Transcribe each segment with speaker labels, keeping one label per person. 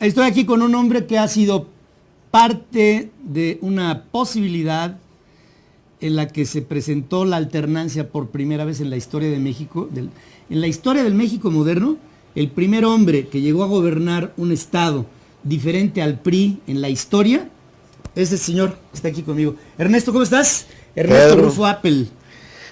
Speaker 1: Estoy aquí con un hombre que ha sido parte de una posibilidad en la que se presentó la alternancia por primera vez en la historia de México, en la historia del México moderno, el primer hombre que llegó a gobernar un estado diferente al PRI en la historia, es el señor que está aquí conmigo. Ernesto, ¿cómo estás? Ernesto
Speaker 2: Pedro,
Speaker 1: Rufo Appel.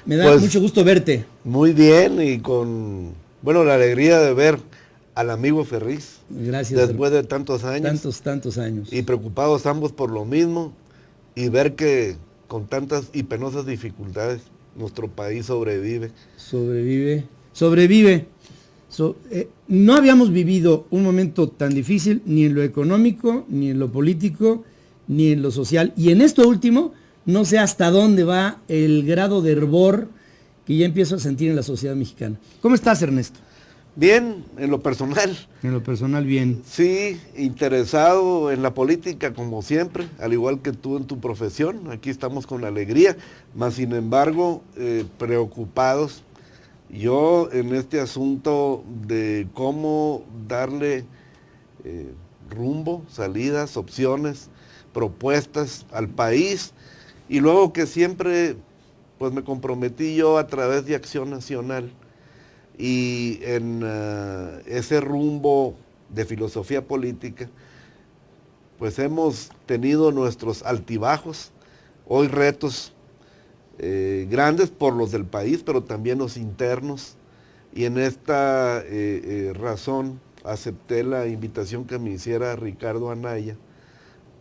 Speaker 1: Me da mucho gusto verte.
Speaker 2: Muy bien y con, bueno, la alegría de ver al amigo Ferriz.
Speaker 1: Gracias.
Speaker 2: Después de tantos años.
Speaker 1: Tantos años.
Speaker 2: Y preocupados ambos por lo mismo y ver que con tantas y penosas dificultades nuestro país sobrevive.
Speaker 1: Sobrevive. No habíamos vivido un momento tan difícil ni en lo económico, ni en lo político, ni en lo social. Y en esto último, no sé hasta dónde va el grado de hervor que ya empiezo a sentir en la sociedad mexicana. ¿Cómo estás, Ernesto?
Speaker 2: Bien, en lo personal.
Speaker 1: En lo personal, bien.
Speaker 2: Sí, interesado en la política como siempre, al igual que tú en tu profesión. Aquí estamos con alegría, mas sin embargo preocupados. Yo en este asunto de cómo darle rumbo, salidas, opciones, propuestas al país, y luego que siempre pues me comprometí yo a través de Acción Nacional y en ese rumbo de filosofía política, pues hemos tenido nuestros altibajos, hoy retos grandes por los del país, pero también los internos, y en esta razón acepté la invitación que me hiciera Ricardo Anaya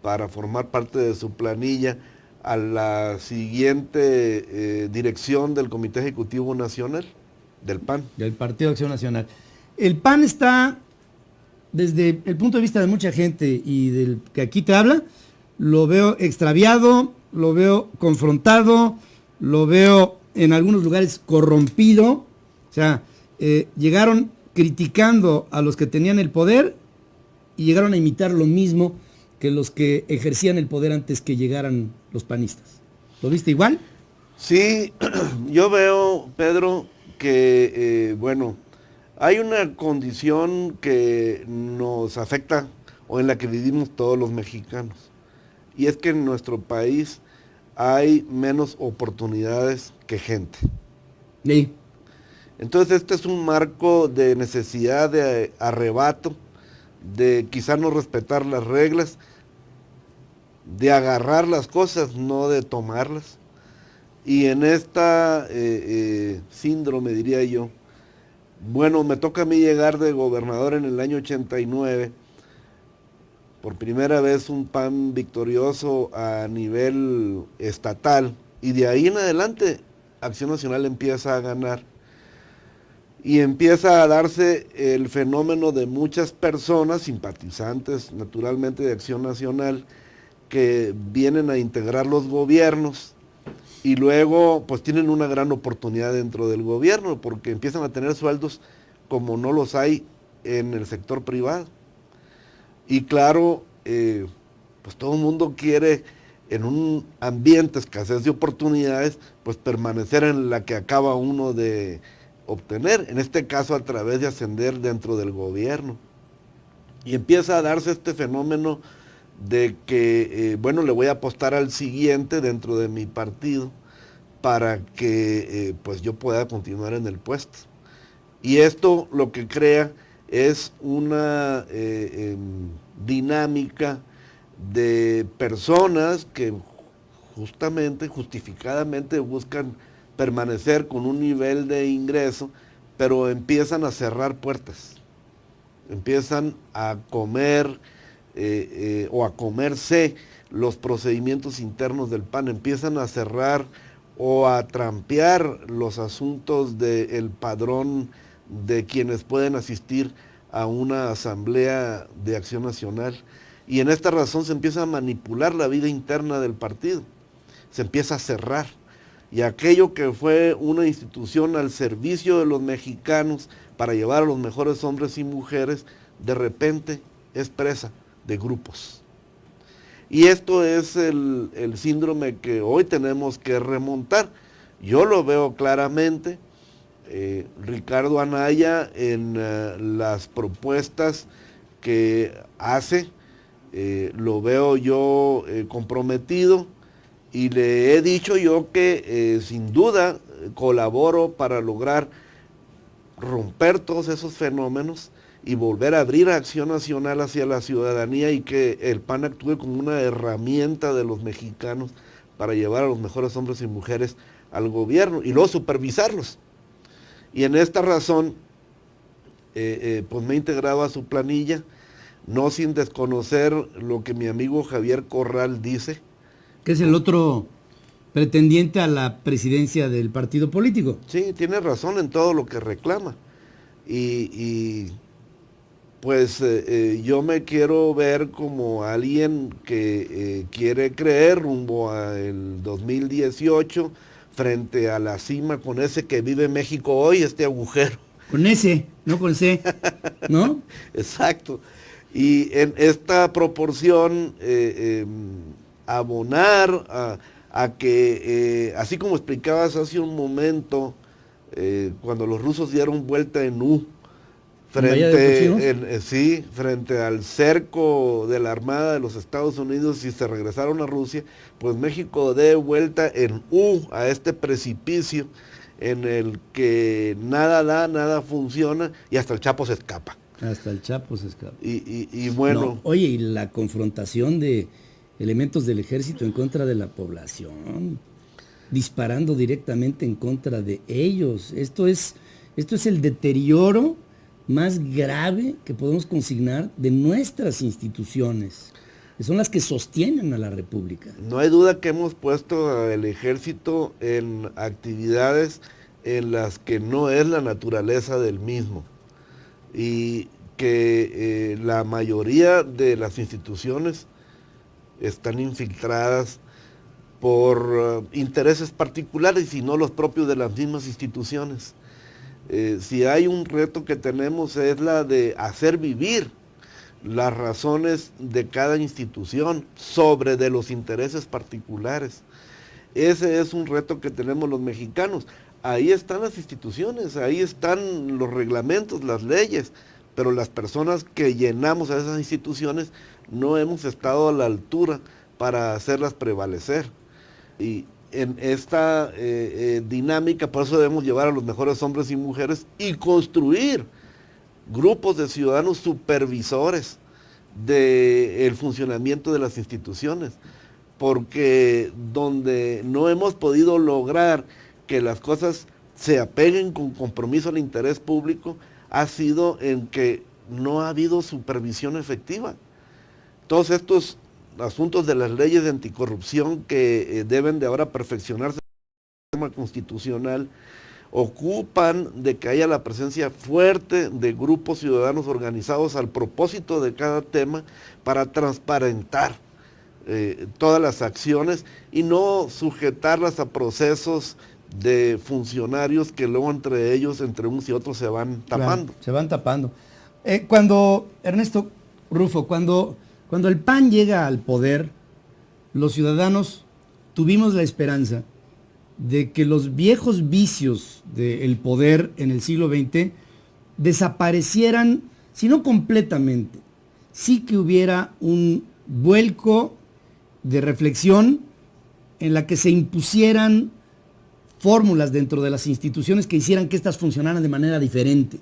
Speaker 2: para formar parte de su planilla a la siguiente dirección del Comité Ejecutivo Nacional del PAN.
Speaker 1: Del Partido Acción Nacional. El PAN está, desde el punto de vista de mucha gente y del que aquí te habla, lo veo extraviado, lo veo confrontado, lo veo en algunos lugares corrompido. O sea, llegaron criticando a los que tenían el poder y llegaron a imitar lo mismo que los que ejercían el poder antes que llegaran los panistas. ¿Lo viste igual?
Speaker 2: Sí, yo veo, Pedro, que, bueno, hay una condición que nos afecta o en la que vivimos todos los mexicanos, y es que en nuestro país hay menos oportunidades que gente.
Speaker 1: Sí.
Speaker 2: Entonces este es un marco de necesidad de arrebato, de quizá no respetar las reglas, de agarrar las cosas, no de tomarlas. Y en esta síndrome, diría yo, bueno, me toca a mí llegar de gobernador en el año 89, por primera vez un PAN victorioso a nivel estatal, y de ahí en adelante Acción Nacional empieza a ganar, y empieza a darse el fenómeno de muchas personas, simpatizantes naturalmente de Acción Nacional, que vienen a integrar los gobiernos, y luego pues tienen una gran oportunidad dentro del gobierno, porque empiezan a tener sueldos como no los hay en el sector privado. Y claro, pues todo el mundo quiere, en un ambiente de escasez de oportunidades, pues permanecer en la que acaba uno de obtener, en este caso a través de ascender dentro del gobierno. Y empieza a darse este fenómeno de que, bueno, le voy a apostar al siguiente dentro de mi partido para que pues yo pueda continuar en el puesto. Y esto lo que crea es una dinámica de personas que justamente, justificadamente buscan permanecer con un nivel de ingreso, pero empiezan a cerrar puertas, empiezan a comer o a comerse los procedimientos internos del PAN, empiezan a cerrar o a trampear los asuntos del padrón de quienes pueden asistir a una asamblea de Acción Nacional. Y en esta razón se empieza a manipular la vida interna del partido, se empieza a cerrar. Y aquello que fue una institución al servicio de los mexicanos para llevar a los mejores hombres y mujeres, de repente es presa de grupos. Y esto es el síndrome que hoy tenemos que remontar. Yo lo veo claramente. Ricardo Anaya en las propuestas que hace, lo veo yo comprometido, y le he dicho yo que sin duda colaboro para lograr romper todos esos fenómenos y volver a abrir Acción Nacional hacia la ciudadanía, y que el PAN actúe como una herramienta de los mexicanos para llevar a los mejores hombres y mujeres al gobierno y luego supervisarlos. Y en esta razón, pues me he integrado a su planilla, no sin desconocer lo que mi amigo Javier Corral dice.
Speaker 1: Que es el otro pretendiente a la presidencia del partido político.
Speaker 2: Sí, tiene razón en todo lo que reclama. Y pues yo me quiero ver como alguien que quiere creer rumbo al 2018, frente a la cima, con ese que vive México hoy, este agujero.
Speaker 1: Con ese, no con C, ¿no?
Speaker 2: Exacto. Y en esta proporción, abonar a que, así como explicabas hace un momento, cuando los rusos dieron vuelta en U, frente al cerco de la Armada de los Estados Unidos, y se regresaron a Rusia, pues México dé vuelta en U a este precipicio en el que nada da, nada funciona, y hasta el Chapo se escapa.
Speaker 1: Hasta el Chapo se escapa.
Speaker 2: Y bueno.
Speaker 1: No, oye, y la confrontación de elementos del ejército en contra de la población, disparando directamente en contra de ellos. Esto es el deterioro más grave que podemos consignar de nuestras instituciones, que son las que sostienen a la República.
Speaker 2: No hay duda que hemos puesto al ejército en actividades en las que no es la naturaleza del mismo, y que la mayoría de las instituciones están infiltradas por intereses particulares y no los propios de las mismas instituciones. Si hay un reto que tenemos, es la de hacer vivir las razones de cada institución sobre de los intereses particulares. Ese es un reto que tenemos los mexicanos. Ahí están las instituciones, ahí están los reglamentos, las leyes, pero las personas que llenamos a esas instituciones no hemos estado a la altura para hacerlas prevalecer. Y en esta dinámica, por eso debemos llevar a los mejores hombres y mujeres y construir grupos de ciudadanos supervisores del funcionamiento de las instituciones, porque donde no hemos podido lograr que las cosas se apeguen con compromiso al interés público, ha sido en que no ha habido supervisión efectiva. Todos estos asuntos de las leyes de anticorrupción que deben de ahora perfeccionarse en el sistema constitucional, ocupan de que haya la presencia fuerte de grupos ciudadanos organizados al propósito de cada tema para transparentar todas las acciones y no sujetarlas a procesos de funcionarios que luego entre ellos, entre unos y otros, se van tapando.
Speaker 1: Claro, se van tapando. Cuando, Ernesto Rufo, cuando el PAN llega al poder, los ciudadanos tuvimos la esperanza de que los viejos vicios del poder en el siglo XX desaparecieran, si no completamente, sí que hubiera un vuelco de reflexión en la que se impusieran fórmulas dentro de las instituciones que hicieran que éstas funcionaran de manera diferente.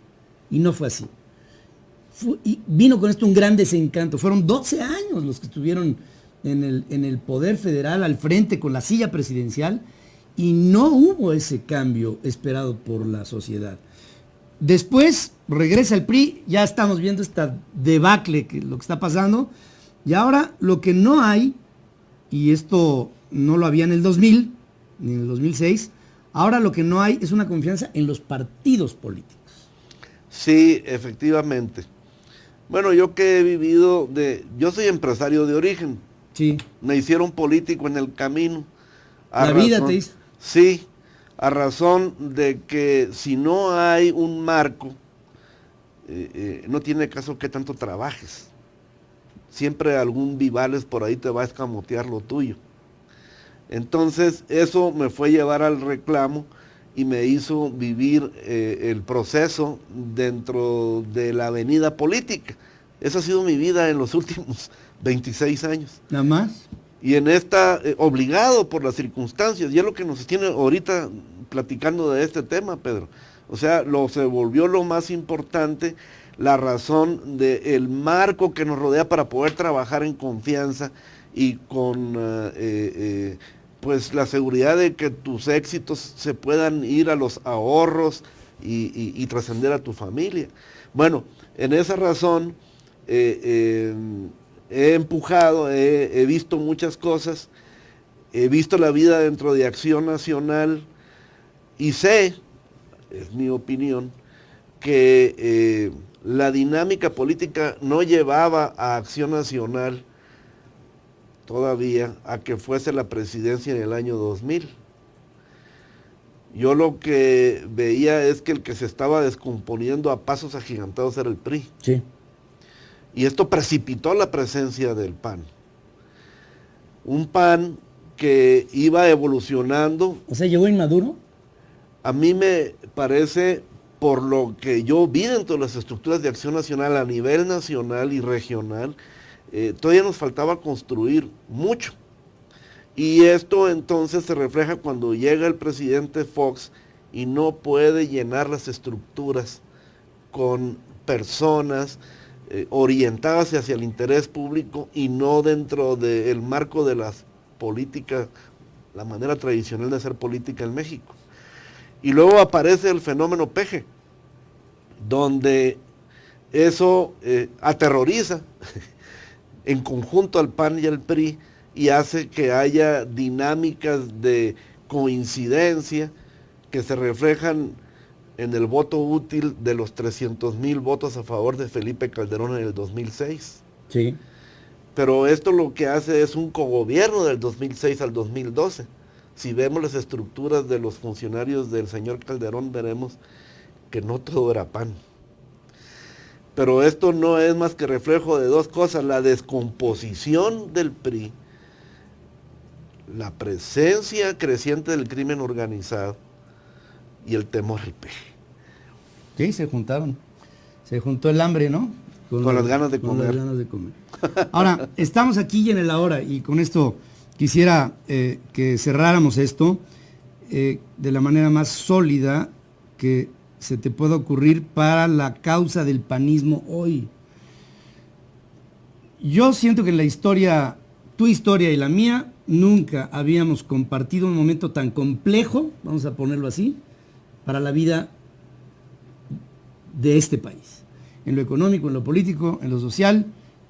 Speaker 1: Y no fue así. Y vino con esto un gran desencanto. Fueron 12 años los que estuvieron en el poder federal al frente con la silla presidencial y no hubo ese cambio esperado por la sociedad. Después regresa el PRI, ya estamos viendo esta debacle, lo que está pasando, y ahora lo que no hay, y esto no lo había en el 2000, ni en el 2006, ahora lo que no hay es una confianza en los partidos políticos.
Speaker 2: Sí, efectivamente. Bueno, yo que he vivido yo soy empresario de origen.
Speaker 1: Sí.
Speaker 2: Me hicieron político en el camino.
Speaker 1: La vida te hizo.
Speaker 2: Sí, a razón de que si no hay un marco, no tiene caso que tanto trabajes. Siempre algún Vivales por ahí te va a escamotear lo tuyo. Entonces eso me fue llevar al reclamo y me hizo vivir el proceso dentro de la avenida política, Esa ha sido mi vida en los últimos 26 años.
Speaker 1: Nada más.
Speaker 2: Y en esta, obligado por las circunstancias, y es lo que nos tiene ahorita platicando de este tema, Pedro. O sea, se volvió lo más importante, la razón del marco que nos rodea para poder trabajar en confianza y con pues la seguridad de que tus éxitos se puedan ir a los ahorros y trascender a tu familia. Bueno, en esa razón he empujado, he visto muchas cosas, he visto la vida dentro de Acción Nacional y sé, es mi opinión, que la dinámica política no llevaba a Acción Nacional todavía a que fuese la presidencia en el año 2000. Yo lo que veía es que el que se estaba descomponiendo a pasos agigantados era el PRI.
Speaker 1: Sí.
Speaker 2: Y esto precipitó la presencia del PAN. Un PAN que iba evolucionando.
Speaker 1: O sea, ¿llegó inmaduro?
Speaker 2: A mí me parece, por lo que yo vi dentro de las estructuras de Acción Nacional a nivel nacional y regional, todavía nos faltaba construir mucho. Y esto entonces se refleja cuando llega el presidente Fox y no puede llenar las estructuras con personas orientadas hacia el interés público y no dentro del marco de las políticas, la manera tradicional de hacer política en México. Y luego aparece el fenómeno Peje, donde eso aterroriza en conjunto al PAN y al PRI y hace que haya dinámicas de coincidencia que se reflejan en el voto útil de los 300,000 votos a favor de Felipe Calderón en el 2006.
Speaker 1: Sí.
Speaker 2: Pero esto lo que hace es un cogobierno del 2006 al 2012. Si vemos las estructuras de los funcionarios del señor Calderón, veremos que no todo era PAN. Pero esto no es más que reflejo de dos cosas: la descomposición del PRI, la presencia creciente del crimen organizado y el temor al peje.
Speaker 1: Sí, se juntaron. Se juntó el hambre, ¿no?
Speaker 2: Con las ganas de
Speaker 1: con
Speaker 2: comer.
Speaker 1: las ganas de comer. Ahora, estamos aquí y en el ahora, y con esto quisiera que cerráramos esto de la manera más sólida que se te pueda ocurrir para la causa del panismo hoy. Yo siento que en la historia, tu historia y la mía, nunca habíamos compartido un momento tan complejo, vamos a ponerlo así, para la vida de este país. En lo económico, en lo político, en lo social,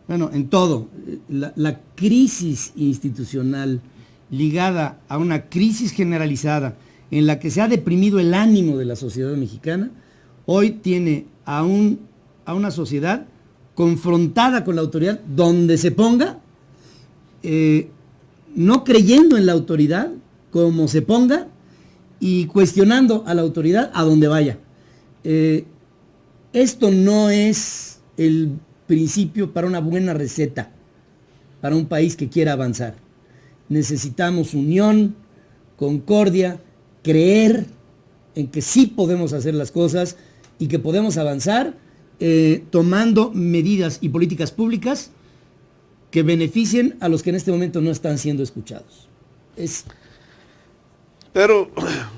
Speaker 1: bueno, en todo. La crisis institucional ligada a una crisis generalizada en la que se ha deprimido el ánimo de la sociedad mexicana, hoy tiene a una sociedad confrontada con la autoridad donde se ponga, no creyendo en la autoridad como se ponga y cuestionando a la autoridad a donde vaya. Esto no es el principio para una buena receta para un país que quiera avanzar. Necesitamos unión, concordia, creer en que sí podemos hacer las cosas y que podemos avanzar tomando medidas y políticas públicas que beneficien a los que en este momento no están siendo escuchados.
Speaker 2: Pero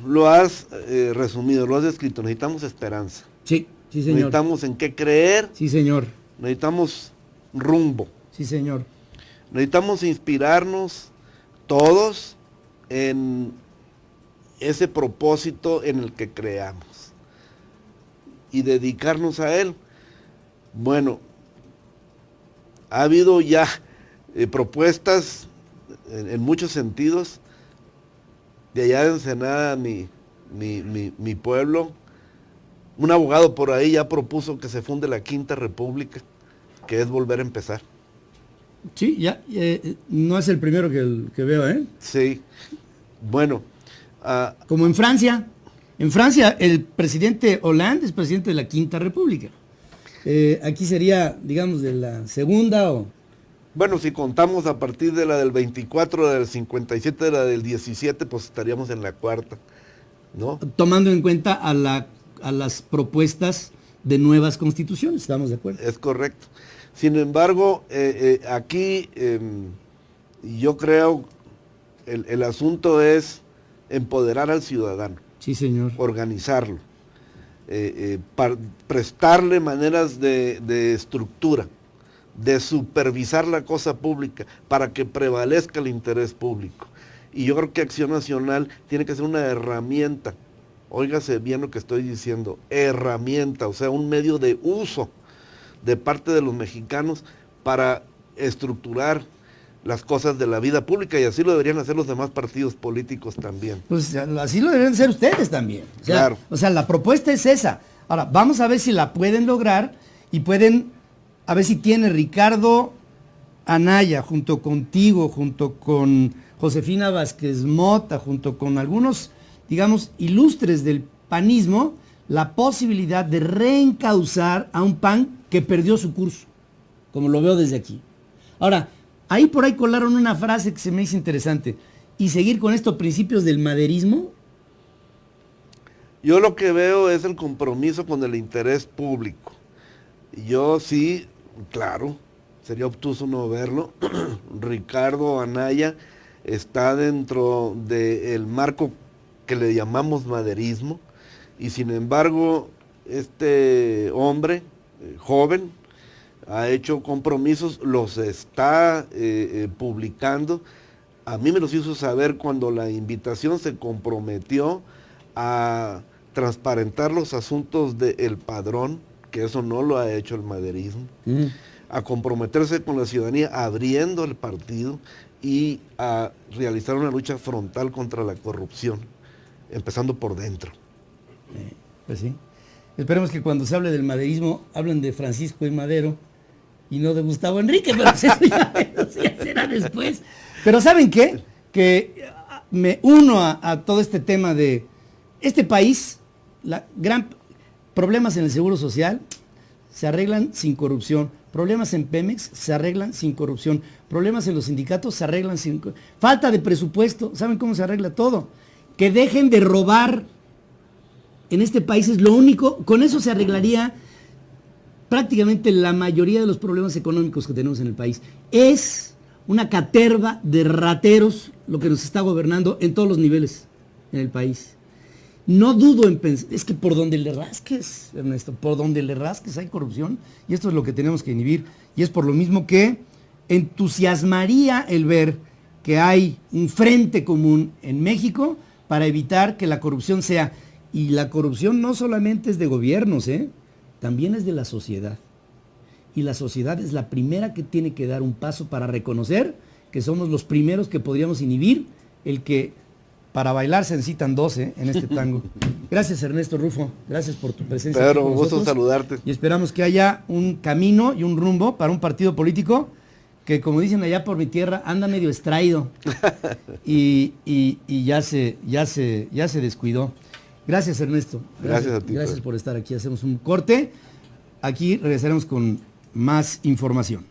Speaker 2: lo has resumido, lo has descrito. Necesitamos esperanza.
Speaker 1: Sí, sí, señor.
Speaker 2: Necesitamos en qué creer.
Speaker 1: Sí, señor.
Speaker 2: Necesitamos rumbo.
Speaker 1: Sí, señor.
Speaker 2: Necesitamos inspirarnos todos en ese propósito en el que creamos y dedicarnos a él. Bueno, ha habido ya propuestas en muchos sentidos. De allá de Ensenada, mi pueblo, un abogado por ahí ya propuso que se funde la Quinta República, que es volver a empezar.
Speaker 1: Sí, ya, no es el primero que veo, ¿eh?
Speaker 2: Sí, bueno.
Speaker 1: Como en Francia. En Francia, el presidente Hollande es presidente de la Quinta República. Aquí sería, digamos, de la segunda o...
Speaker 2: Bueno, si contamos a partir de la del 24, del 57, de la del 17, pues estaríamos en la cuarta, ¿no?
Speaker 1: Tomando en cuenta a las propuestas de nuevas constituciones, ¿estamos de acuerdo?
Speaker 2: Es correcto. Sin embargo, aquí yo creo el asunto es empoderar al ciudadano.
Speaker 1: Sí, señor.
Speaker 2: Organizarlo. Prestarle maneras de estructura, de supervisar la cosa pública para que prevalezca el interés público. Y yo creo que Acción Nacional tiene que ser una herramienta, óigase bien lo que estoy diciendo, herramienta, o sea, un medio de uso de parte de los mexicanos para estructurar las cosas de la vida pública, y así lo deberían hacer los demás partidos políticos también.
Speaker 1: Pues así lo deberían hacer ustedes también. O sea,
Speaker 2: claro.
Speaker 1: O sea, la propuesta es esa. Ahora, vamos a ver si la pueden lograr y pueden, a ver si tiene Ricardo Anaya, junto contigo, junto con Josefina Vázquez Mota, junto con algunos, digamos, ilustres del panismo, la posibilidad de reencauzar a un PAN que perdió su curso, como lo veo desde aquí. Ahora, ahí por ahí colaron una frase que se me hizo interesante. ¿Y seguir con estos principios del maderismo?
Speaker 2: Yo lo que veo es el compromiso con el interés público. Yo sí, claro, sería obtuso no verlo. Ricardo Anaya está dentro del marco que le llamamos maderismo, y sin embargo, este hombre, joven, ha hecho compromisos, los está publicando. A mí me los hizo saber cuando la invitación se comprometió a transparentar los asuntos del padrón, que eso no lo ha hecho el maderismo, a comprometerse con la ciudadanía abriendo el partido y a realizar una lucha frontal contra la corrupción, empezando por dentro.
Speaker 1: Pues sí. Esperemos que cuando se hable del maderismo hablen de Francisco y Madero y no de Gustavo Enrique, pero eso ya será después. Pero ¿saben qué? Que me uno a todo este tema de este país, problemas en el Seguro Social se arreglan sin corrupción, problemas en Pemex se arreglan sin corrupción, problemas en los sindicatos se arreglan sin falta de presupuesto. ¿Saben cómo se arregla todo? Que dejen de robar. En este país es lo único, con eso se arreglaría prácticamente la mayoría de los problemas económicos que tenemos en el país. Es una caterva de rateros lo que nos está gobernando en todos los niveles en el país. No dudo en pensar, es que por donde le rasques, Ernesto, por donde le rasques hay corrupción, y esto es lo que tenemos que inhibir, y es por lo mismo que entusiasmaría el ver que hay un frente común en México para evitar que la corrupción sea, y la corrupción no solamente es de gobiernos, también es de la sociedad. Y la sociedad es la primera que tiene que dar un paso para reconocer que somos los primeros que podríamos inhibir el que para bailar se necesitan 12 en este tango. Gracias, Ernesto Rufo, gracias por tu presencia.
Speaker 2: Pero un gusto saludarte.
Speaker 1: Y esperamos que haya un camino y un rumbo para un partido político que, como dicen allá por mi tierra, anda medio extraído y ya se descuidó. Gracias, Ernesto.
Speaker 2: Gracias a ti.
Speaker 1: Gracias por estar aquí. Hacemos un corte. Aquí regresaremos con más información.